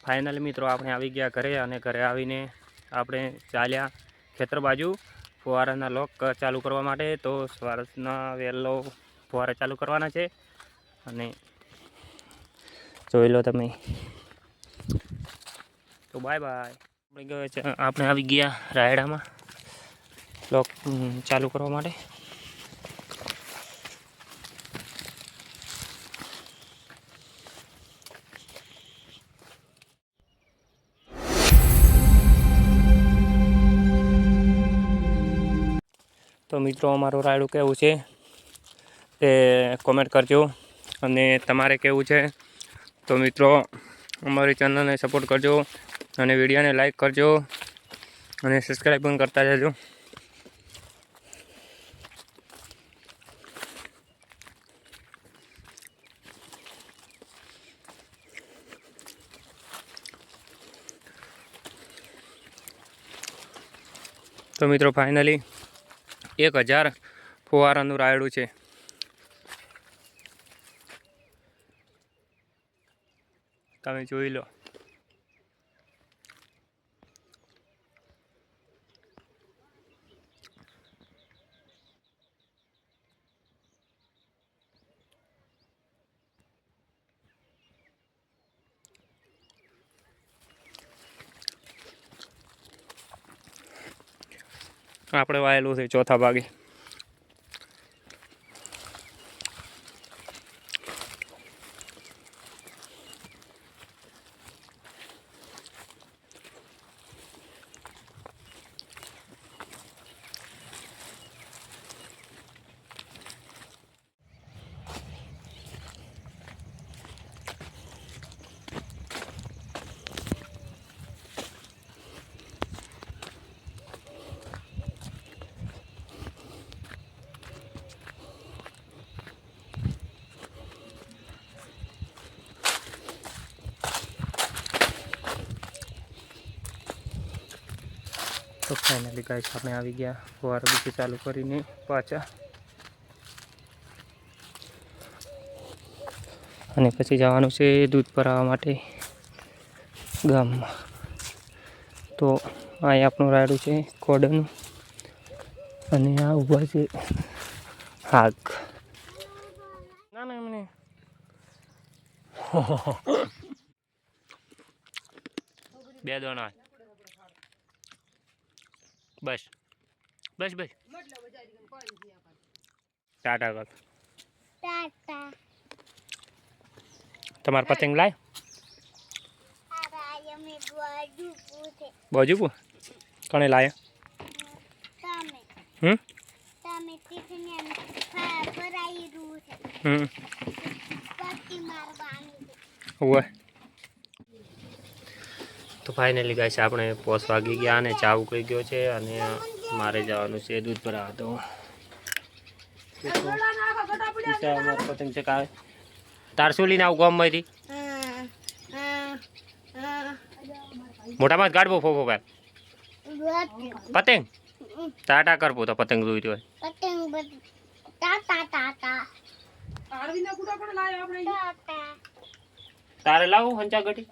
Finally મિત્રો આપણે આવી ગયા ઘરે અને ઘરે આવીને આપણે ચાલ્યા ખેતર બાજુ ફુવારાના લોક ચાલુ કરવા માટે। તો સવારના વહેલો ફુવારા ચાલુ કરવાના છે અને જોઈ લો તમે। તો બાય બાય। આપણે આવી ગયા રાયડામાં લોક ચાલુ કરવા માટે। તો મિત્રો અમારું રાયડું કેવું છે તે કોમેન્ટ કરજો અને તમારે કેવું છે તો મિત્રો અમારી ચેનલને સપોર્ટ કરજો અને વિડીયોને લાઈક કરજો અને સબસ્ક્રાઈબ પણ કરતા જજો। તો મિત્રો ફાઇનલી 1000 ફુવારાનું રાયડું છે। તમે જોઈ લો। આપણે વાયેલું છે ચોથા ભાગે। તો ફાઇનલી ગાઈસ આપણે આવી ગયા ફુવારા બીજું ચાલુ કરીને પાછા અને પછી જવાનું છે દૂધ ભરાવવા માટે ગામમાં। તો આ આપણું રાયડું છે કોડનું અને આ ઊભા છે હાક ના ના મને બે દોણા બસ બસ બસ ટાટા કર ટાટા તમાર પતંગ લાય બાજુ પુ કણે લાય તમે તમે તીખને ફરાઈ રૂ છે પટ્ટી મારવાની ઓય। તો ફાઇનલી ગાઈસ આપણે 5 વાગી ગયા અને ચા ઉકળી ગયો છે અને મારે જવાનું છે દૂધ ભરાવા। તો પતંગ ચકાવે તાર શું લઈને આવું ગામમાંથી મોટામાં જ ગાડવો ફોફો ભાઈ પતંગ ટાટા કરવો તો પતંગ જોઈતી હોય તારે લાવું હંચા ગટી